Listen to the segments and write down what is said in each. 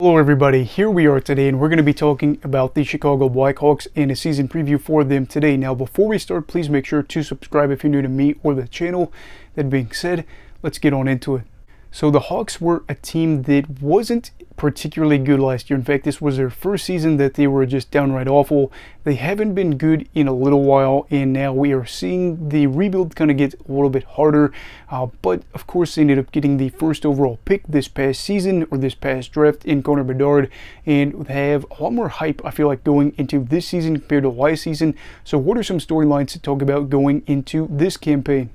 Hello everybody, here we are today and we're going to be talking about the Chicago Blackhawks and a season preview for them today. Now before we start, please make sure to subscribe if you're new to me or the channel. That being said, let's get on into it. So the Hawks were a team that wasn't particularly good last year. In fact, this was their first season that they were just downright awful. They haven't been good in a little while, and now we are seeing the rebuild kind of get a little bit harder. But of course, they ended up getting the first overall pick this past season, or this past draft, in Connor Bedard, and have a lot more hype, I feel like, going into this season compared to last season. So what are some storylines to talk about going into this campaign?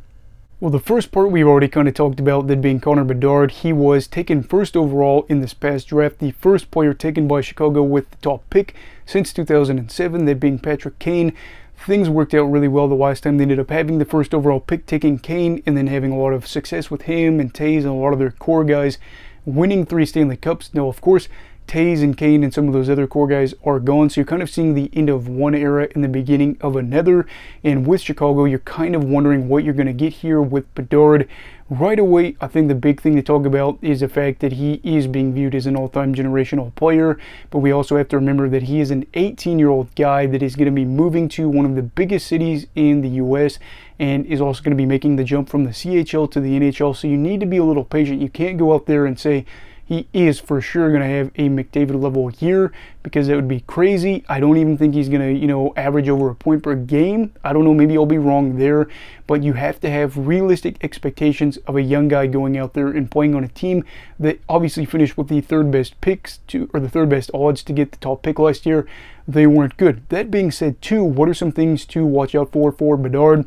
Well, the first part we've already kind of talked about, that being Connor Bedard. He was taken first overall in this past draft, the first player taken by Chicago with the top pick since 2007, that being Patrick Kane. Things worked out really well the last time. They ended up having the first overall pick, taking Kane, and then having a lot of success with him and Taves and a lot of their core guys, winning 3 Stanley Cups. Now, of course, Taves and Kane and some of those other core guys are gone, so you're kind of seeing the end of one era and the beginning of another. And with Chicago, you're kind of wondering what you're going to get here with Bedard. Right away, I think the big thing to talk about is the fact that he is being viewed as an all-time generational player, but we also have to remember that he is an 18-year-old guy that is going to be moving to one of the biggest cities in the US and is also going to be making the jump from the CHL to the NHL, so you need to be a little patient. You can't go out there and say he is for sure going to have a McDavid level year, because that would be crazy. I don't even think he's going to, average over a point per game. I don't know, maybe I'll be wrong there, but you have to have realistic expectations of a young guy going out there and playing on a team that obviously finished with the third best picks or the third best odds to get the top pick last year. They weren't good. That being said, too, what are some things to watch out for Bedard?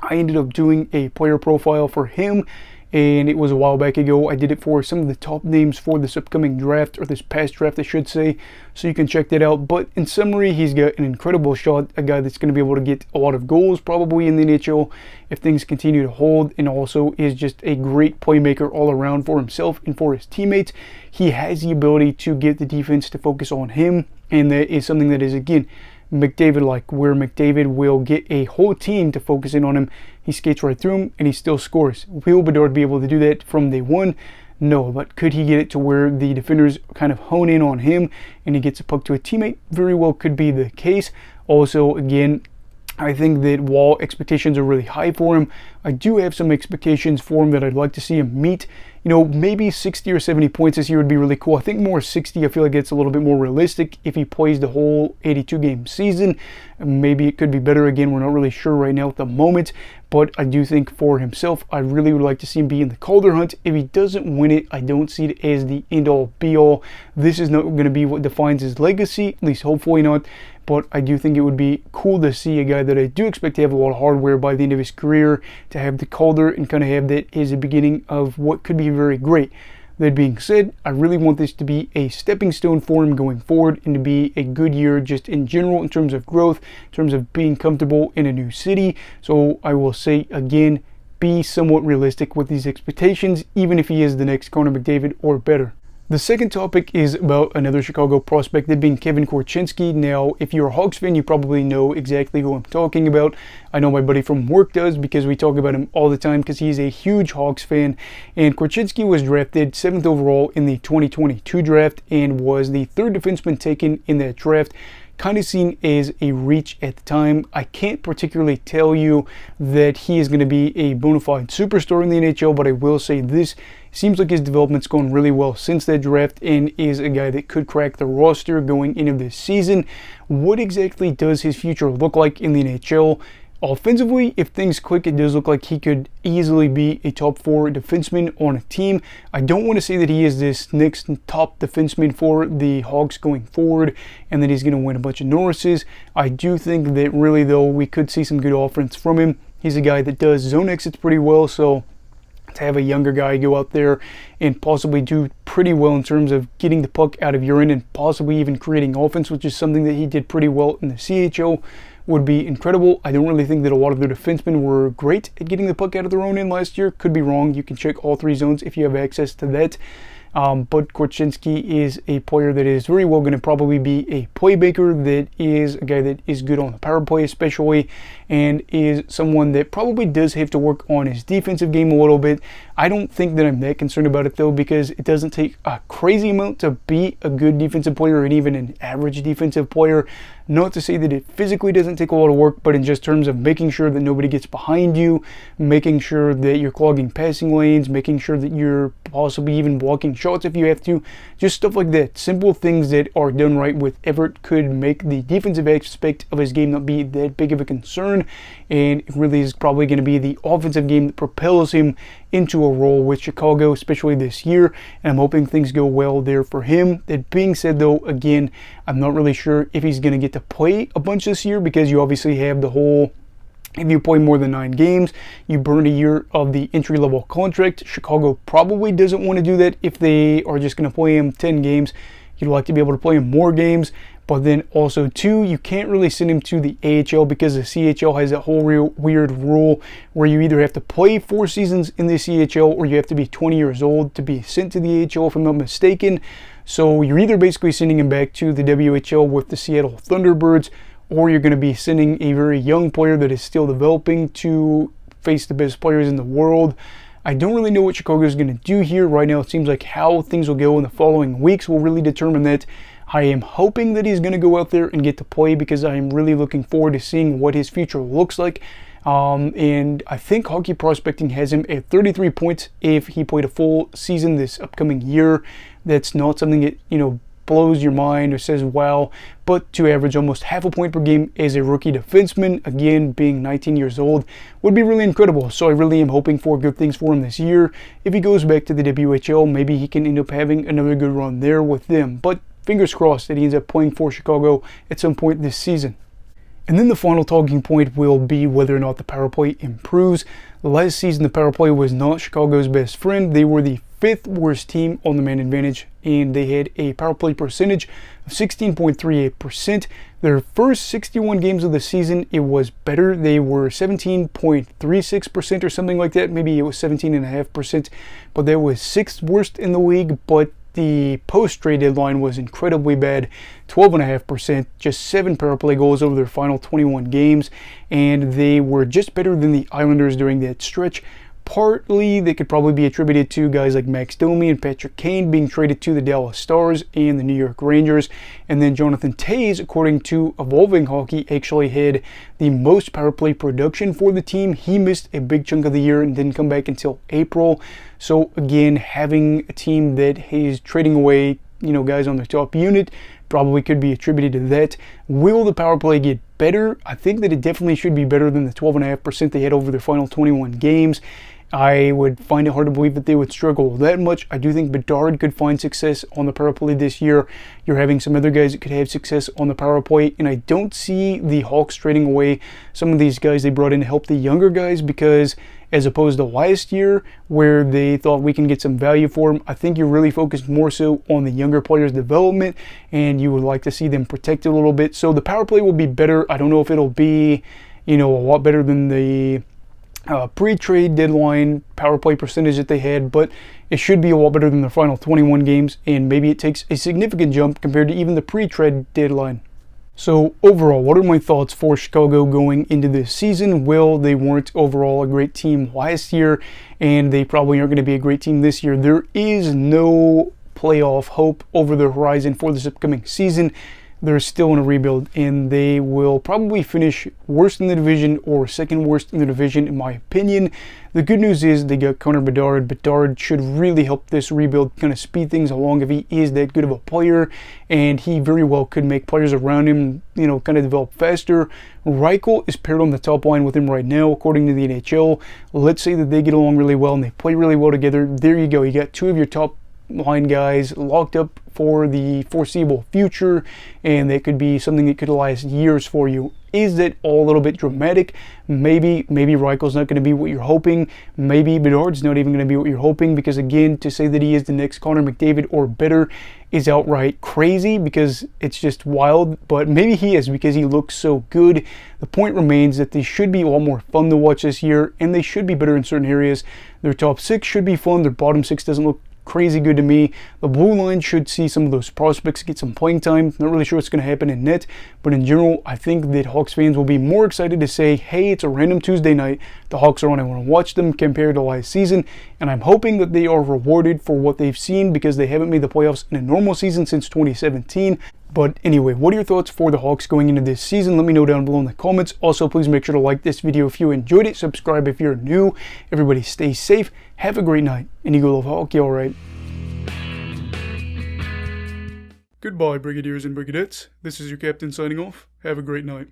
I ended up doing a player profile for him, and it was a while back ago. I did it for some of the top names for this upcoming draft, or this past draft I should say, so you can check that out. But in summary, he's got an incredible shot, a guy that's going to be able to get a lot of goals probably in the NHL if things continue to hold, and also is just a great playmaker all around for himself and for his teammates. He has the ability to get the defense to focus on him, and that is something that is, again, McDavid-like, where McDavid will get a whole team to focus in on him. He skates right through him and he still scores. Will Bedard be able to do that from day one? No, but could he get it to where the defenders kind of hone in on him and he gets a puck to a teammate? Very well could be the case. Also, again, I think that while expectations are really high for him, I do have some expectations for him that I'd like to see him meet. Maybe 60 or 70 points this year would be really cool. I think more 60, I feel like it's a little bit more realistic if he plays the whole 82-game season. Maybe it could be better. Again, we're not really sure right now at the moment, but I do think for himself, I really would like to see him be in the Calder hunt. If he doesn't win it, I don't see it as the end-all, be-all. This is not going to be what defines his legacy, at least hopefully not. But I do think it would be cool to see a guy that I do expect to have a lot of hardware by the end of his career, to have the Calder and kind of have that as the beginning of what could be very great. That being said, I really want this to be a stepping stone for him going forward and to be a good year just in general in terms of growth, in terms of being comfortable in a new city. So I will say again, be somewhat realistic with these expectations, even if he is the next Connor McDavid or better. The second topic is about another Chicago prospect, that being Kevin Korchinski. Now, if you're a Hawks fan, you probably know exactly who I'm talking about. I know my buddy from work does, because we talk about him all the time because he's a huge Hawks fan. And Korchinski was drafted 7th overall in the 2022 draft and was the 3rd defenseman taken in that draft. Kind of seen as a reach at the time. I can't particularly tell you that he is going to be a bona fide superstar in the NHL, but I will say this: seems like his development's gone really well since that draft and is a guy that could crack the roster going into this season. What exactly does his future look like in the NHL? Offensively, if things click, it does look like he could easily be a top 4 defenseman on a team. I don't want to say that he is this next top defenseman for the Hawks going forward and that he's going to win a bunch of Norrises. I do think that really, though, we could see some good offense from him. He's a guy that does zone exits pretty well, so to have a younger guy go out there and possibly do pretty well in terms of getting the puck out of your end and possibly even creating offense, which is something that he did pretty well in the CHL, would be incredible. I don't really think that a lot of their defensemen were great at getting the puck out of their own end last year. Could be wrong. You can check all 3 zones if you have access to that. But Korchinski is a player that is very well going to probably be a playmaker, that is a guy that is good on the power play especially, and is someone that probably does have to work on his defensive game a little bit. I don't think that I'm that concerned about it though, because it doesn't take a crazy amount to be a good defensive player and even an average defensive player. Not to say that it physically doesn't take a lot of work, but in just terms of making sure that nobody gets behind you, making sure that you're clogging passing lanes, making sure that you're possibly even blocking shots if you have to, just stuff like that. Simple things that are done right with Everett could make the defensive aspect of his game not be that big of a concern, and it really is probably going to be the offensive game that propels him into a role with Chicago, especially this year, and I'm hoping things go well there for him. That being said though, again, I'm not really sure if he's going to get to play a bunch this year, because you obviously have the whole, if you play more than 9 games, you burn a year of the entry-level contract. Chicago probably doesn't want to do that if they are just going to play him 10 games. You'd like to be able to play him more games. But then also too, you can't really send him to the AHL because the CHL has that whole weird rule where you either have to play 4 seasons in the CHL or you have to be 20 years old to be sent to the AHL, if I'm not mistaken. So you're either basically sending him back to the WHL with the Seattle Thunderbirds, or you're going to be sending a very young player that is still developing to face the best players in the world. I don't really know what Chicago is going to do here. Right now it seems like how things will go in the following weeks will really determine that. I am hoping that he's going to go out there and get to play, because I am really looking forward to seeing what his future looks like. And I think Hockey Prospecting has him at 33 points if he played a full season this upcoming year. That's not something that, blows your mind or says wow, but to average almost half a point per game as a rookie defenseman, again being 19 years old, would be really incredible. So I really am hoping for good things for him this year. If he goes back to the WHL, maybe he can end up having another good run there with them. But fingers crossed that he ends up playing for Chicago at some point this season. And then the final talking point will be whether or not the power play improves. Last season, the power play was not Chicago's best friend. They were the 5th worst team on the man advantage, and they had a power play percentage of 16.38%. Their first 61 games of the season, it was better. They were 17.36% or something like that. Maybe it was 17.5%, but that was 6th worst in the league. But the post-trade deadline was incredibly bad, 12.5%, just 7 power play goals over their final 21 games, and they were just better than the Islanders during that stretch. Partly, they could probably be attributed to guys like Max Domi and Patrick Kane being traded to the Dallas Stars and the New York Rangers. And then Jonathan Toews, according to Evolving Hockey, actually had the most power play production for the team. He missed a big chunk of the year and didn't come back until April. So again, having a team that is trading away, guys on their top unit probably could be attributed to that. Will the power play get better? I think that it definitely should be better than the 12.5% they had over their final 21 games. I would find it hard to believe that they would struggle that much. I do think Bedard could find success on the power play this year. You're having some other guys that could have success on the power play, and I don't see the Hawks trading away some of these guys they brought in to help the younger guys, because as opposed to last year where they thought we can get some value for them, I think you're really focused more so on the younger players' development, and you would like to see them protected a little bit. So the power play will be better. I don't know if it'll be, a lot better than the pre-trade deadline power play percentage that they had, but it should be a lot better than the final 21 games, and maybe it takes a significant jump compared to even the pre-trade deadline. So overall, what are my thoughts for Chicago going into this season? Well, they weren't overall a great team last year, and they probably aren't going to be a great team this year. There is no playoff hope over the horizon for this upcoming season. They're still in a rebuild, and they will probably finish worst in the division or second worst in the division, in my opinion. The good news is they got Connor Bedard. Bedard should really help this rebuild kind of speed things along if he is that good of a player, and he very well could make players around him, kind of develop faster. Reichel is paired on the top line with him right now, according to the NHL. Let's say that they get along really well and they play really well together. There you go. You got 2 of your top line guys locked up for the foreseeable future, and that could be something that could last years for you. Is that all a little bit dramatic? Maybe Reichel's not going to be what you're hoping. Maybe Bedard's not even going to be what you're hoping, because again, to say that he is the next Connor McDavid or better is outright crazy, because it's just wild. But maybe he is, because he looks so good. The point remains that they should be a lot more fun to watch this year, and they should be better in certain areas. Their top 6 should be fun. Their bottom 6 doesn't look crazy good to me. The blue line should see some of those prospects get some playing time. Not really sure what's going to happen in net, but in general, I think that Hawks fans will be more excited to say, hey, it's a random Tuesday night. The Hawks are on. I want to watch them compared to last season, and I'm hoping that they are rewarded for what they've seen because they haven't made the playoffs in a normal season since 2017. But anyway, what are your thoughts for the Hawks going into this season? Let me know down below in the comments. Also, please make sure to like this video if you enjoyed it. Subscribe if you're new. Everybody stay safe. Have a great night. And you go love hockey, alright? Goodbye, Brigadiers and Brigadettes. This is your captain signing off. Have a great night.